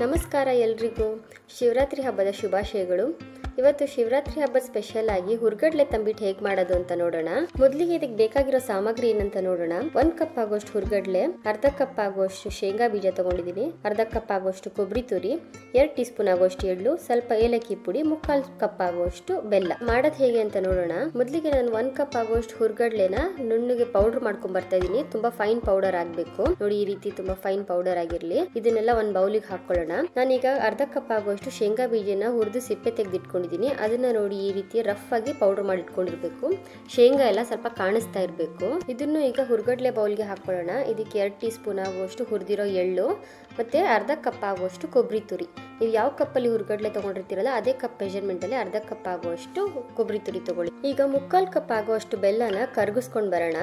ನಮಸ್ಕಾರ ಎಲ್ರಿಗೂ ಶಿವರಾತ್ರಿ ಹಬ್ಬದ ಶುಭಾಶಯಗಳು. ಇವತ್ತು ಶಿವರಾತ್ರಿ ಹಬ್ಬದ ಸ್ಪೆಷಲ್ ಆಗಿ ಹುರ್ಗಡ್ಲೆ ತಂಬಿಟ್ಟು ಹೇಗೆ ಮಾಡೋದು ಅಂತ ನೋಡೋಣ. ಮೊದಲಿಗೆ ಇದಕ್ಕೆ ಬೇಕಾಗಿರೋ ಸಾಮಗ್ರಿ ಏನಂತ ನೋಡೋಣ. 1 ಕಪ್ ಆಗುವಷ್ಟು ಹುರ್ಗಡ್ಲೆ, ಅರ್ಧ ಕಪ್ ಆಗುವಷ್ಟು ಶೇಂಗಾ ಬೀಜ ತಗೊಂಡಿದ್ದೀನಿ, ಅರ್ಧ ಕಪ್ ಆಗುವಷ್ಟು ಕೊಬ್ಬರಿ ತುರಿ, 2 ಟೀ ಸ್ಪೂನ್ ಆಗುವಷ್ಟು ಎಳ್ಳು, ಸ್ವಲ್ಪ ಏಲಕ್ಕಿ ಪುಡಿ, 3/4 ಕಪ್ ಆಗುವಷ್ಟು ಬೆಲ್ಲ. ಮಾಡೋದು ಹೇಗೆ ಅಂತ ನೋಡೋಣ. ಮೊದಲಿಗೆ ನಾನು 1 ಕಪ್ ಆಗುವಷ್ಟು ಹುರ್ಗಡ್ಲೆನ ನುಣ್ಣಗೆ ಪೌಡರ್ ಮಾಡ್ಕೊಂಡ್ ಬರ್ತಾ ಇದೀನಿ. ತುಂಬಾ ಫೈನ್ ಪೌಡರ್ ಆಗ್ಬೇಕು ನೋಡಿ, ಈ ರೀತಿ ತುಂಬಾ ಫೈನ್ ಪೌಡರ್ ಆಗಿರ್ಲಿ. ಇದನ್ನೆಲ್ಲ ಒಂದು ಬೌಲಿಗೆ ಹಾಕೊಳ್ಳೋಣ. ನಾನೀಗ ಅರ್ಧ ಕಪ್ ಆಗುವಷ್ಟು ಶೇಂಗಾ ಬೀಜನ ಹುರಿದು ಸಿಪ್ಪೆ ತೆಗೆದಿಟ್ಕೊಂಡು ಅದನ್ನ ನೋಡಿ ಈ ರೀತಿ ರಫ್ ಆಗಿ ಪೌಡರ್ ಮಾಡಿ ಇಟ್ಕೊಂಡಿರ್ಬೇಕು. ಶೇಂಗಾ ಎಲ್ಲ ಸ್ವಲ್ಪ ಕಾಣಿಸ್ತಾ ಇರಬೇಕು. ಇದನ್ನು ಈಗ ಹುರ್ಗಡ್ಲೆ ಬೌಲ್ಗೆ ಹಾಕೊಳ್ಳೋಣ. ಇದಕ್ಕೆ 2 ಟೀ ಸ್ಪೂನ್ ಆಗುವಷ್ಟು ಹುರಿದಿರೋ ಎಳ್ಳು ಮತ್ತೆ ಅರ್ಧ ಕಪ್ ಆಗುವಷ್ಟು ಕೊಬ್ಬರಿ ತುರಿ. ನೀವು ಯಾವ ಕಪ್ಪಲ್ಲಿ ಹುರ್ಗಡ್ಲೆ ತಗೊಂಡಿರ್ತೀರಲ್ಲ ಅದೇ ಕಪ್ ಮೆಜರ್ಮೆಂಟ್ ಅಲ್ಲಿ ಅರ್ಧ ಕಪ್ ಆಗುವಷ್ಟು ಕೊಬ್ಬರಿ ತುರಿ ತಗೊಳ್ಳಿ. ಈಗ 3/4 ಕಪ್ ಆಗುವಷ್ಟು ಬೆಲ್ಲನ ಕರಗಿಸ್ಕೊಂಡು ಬರೋಣ.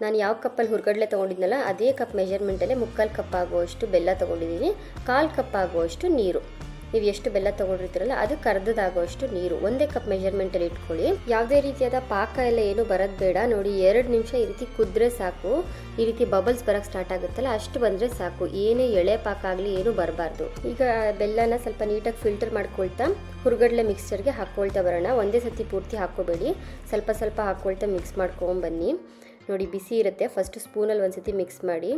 ನಾನು ಯಾವ ಕಪ್ಪಲ್ಲಿ ಹುರ್ಗಡ್ಲೆ ತೊಗೊಂಡಿದ್ನಲ್ಲ ಅದೇ ಕಪ್ ಮೆಜರ್ಮೆಂಟಲ್ಲೇ 3/4 ಕಪ್ ಆಗುವಷ್ಟು ಬೆಲ್ಲ ತೊಗೊಂಡಿದ್ದೀನಿ. 1/4 ಕಪ್ ಆಗುವಷ್ಟು ನೀರು. ನೀವು ಎಷ್ಟು ಬೆಲ್ಲ ತೊಗೊಂಡಿರ್ತೀರಲ್ಲ ಅದಕ್ಕೆ ಅರ್ಧದಾಗುವಷ್ಟು ನೀರು. 1 ಕಪ್ ಮೆಜರ್ಮೆಂಟಲ್ಲಿ ಇಟ್ಕೊಳ್ಳಿ. ಯಾವುದೇ ರೀತಿಯಾದ ಪಾಕ ಎಲ್ಲ ಏನು ಬರೋದು ಬೇಡ. ನೋಡಿ 2 ನಿಮಿಷ ಈ ರೀತಿ ಕುದ್ರೆ ಸಾಕು. ಈ ರೀತಿ ಬಬಲ್ಸ್ ಬರೋಕ್ಕೆ ಸ್ಟಾರ್ಟ್ ಆಗುತ್ತಲ್ಲ ಅಷ್ಟು ಬಂದರೆ ಸಾಕು. ಏನೇ ಎಳೆ ಪಾಕ ಆಗಲಿ ಏನು ಬರಬಾರ್ದು. ಈಗ ಬೆಲ್ಲನ ಸ್ವಲ್ಪ ನೀಟಾಗಿ ಫಿಲ್ಟರ್ ಮಾಡ್ಕೊಳ್ತಾ ಹುರ್ಗಡ್ಲೆ ಮಿಕ್ಸ್ಚರ್ಗೆ ಹಾಕ್ಕೊಳ್ತಾ ಬರೋಣ. ಒಂದೇ ಸತಿ ಪೂರ್ತಿ ಹಾಕ್ಕೋಬೇಡಿ, ಸ್ವಲ್ಪ ಸ್ವಲ್ಪ ಹಾಕ್ಕೊಳ್ತಾ ಮಿಕ್ಸ್ ಮಾಡ್ಕೊಂಬನ್ನಿ. ನೋಡಿ ಬಿಸಿ ಇರುತ್ತೆ. ಫಸ್ಟ್ ಸ್ಪೂನಲ್ಲಿ ಒಂದ್ಸತಿ ಮಿಕ್ಸ್ ಮಾಡಿ.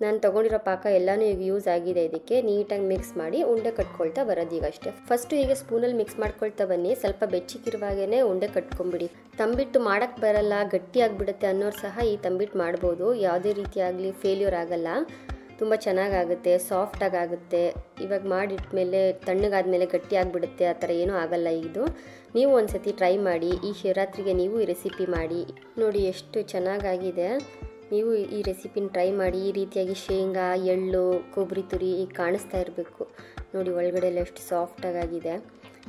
ನಾನು ತೊಗೊಂಡಿರೋ ಪಾಕ ಎಲ್ಲನೂ ಈಗ ಯೂಸ್ ಆಗಿದೆ. ಇದಕ್ಕೆ ನೀಟಾಗಿ ಮಿಕ್ಸ್ ಮಾಡಿ ಉಂಡೆ ಕಟ್ಕೊಳ್ತಾ ಬರೋದು ಈಗ ಅಷ್ಟೇ. ಫಸ್ಟು ಈಗ ಸ್ಪೂನಲ್ಲಿ ಮಿಕ್ಸ್ ಮಾಡ್ಕೊಳ್ತಾ ಬನ್ನಿ. ಸ್ವಲ್ಪ ಬೆಚ್ಚಗಿರುವಾಗೇ ಉಂಡೆ ಕಟ್ಕೊಂಬಿಡಿ. ತಂಬಿಟ್ಟು ಮಾಡೋಕ್ಕೆ ಬರಲ್ಲ, ಗಟ್ಟಿ ಆಗಿಬಿಡುತ್ತೆ ಅನ್ನೋರು ಸಹ ಈ ತಂಬಿಟ್ಟು ಮಾಡ್ಬೋದು. ಯಾವುದೇ ರೀತಿಯಾಗಲಿ ಫೇಲ್ಯೂರ್ ಆಗಲ್ಲ. ತುಂಬ ಚೆನ್ನಾಗಾಗುತ್ತೆ, ಸಾಫ್ಟಾಗಿ ಆಗುತ್ತೆ. ಇವಾಗ ಮಾಡಿಟ್ಮೇಲೆ ತಣ್ಣಗಾದ್ಮೇಲೆ ಗಟ್ಟಿ ಆಗಿಬಿಡುತ್ತೆ, ಆ ಥರ ಏನೂ ಆಗಲ್ಲ. ಇದು ನೀವು ಒಂದ್ಸತಿ ಟ್ರೈ ಮಾಡಿ. ಈ ಶಿವರಾತ್ರಿಗೆ ನೀವು ಈ ರೆಸಿಪಿ ಮಾಡಿ ನೋಡಿ, ಎಷ್ಟು ಚೆನ್ನಾಗಾಗಿದೆ. ನೀವು ಈ ರೆಸಿಪಿನ ಟ್ರೈ ಮಾಡಿ. ಈ ರೀತಿಯಾಗಿ ಶೇಂಗಾ, ಎಳ್ಳು, ಕೊಬ್ಬರಿ ತುರಿ ಈಗ ಕಾಣಿಸ್ತಾ ಇರಬೇಕು ನೋಡಿ, ಒಳಗಡೆ ಎಲ್ಲ ಎಷ್ಟು ಸಾಫ್ಟಾಗಿದೆ.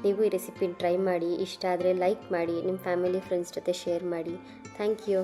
ನೀವು ಈ ರೆಸಿಪಿನ ಟ್ರೈ ಮಾಡಿ. ಇಷ್ಟ ಆದರೆ ಲೈಕ್ ಮಾಡಿ, ನಿಮ್ಮ ಫ್ಯಾಮಿಲಿ ಫ್ರೆಂಡ್ಸ್ ಜೊತೆ ಶೇರ್ ಮಾಡಿ. Thank you.